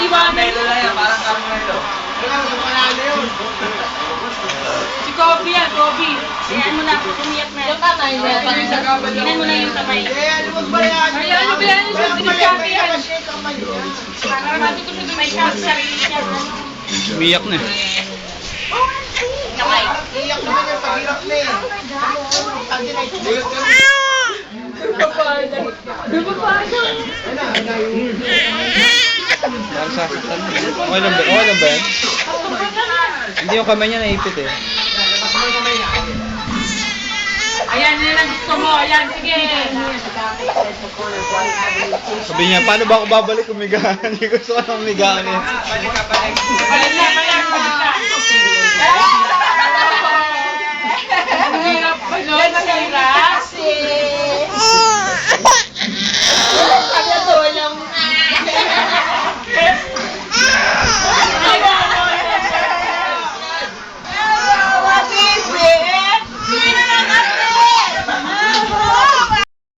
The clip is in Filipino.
iwanan. Parang Carmelo. Si Kobe yan, Kobe. Ayan mo na, umiyak na. Yung kamay na. Tingnan mo na yung kamay. Ayan, huwag ba yan? Ay, ano ba yan? Diskarte yan. Para matutunan may shot sa sarili niya. Umiyak na. Kamay. Iyak naman yung paghirap na eh. Parang sasaktan mo. Okay lang ba? Okay lang ba yan? Hindi yung kamay niya naipit eh. Ayan, yun ang gusto mo. Ayan, sige. Sabi niya, paano ba ako babalik umiga? Hindi gusto ko na umiga. Balik na, balik na.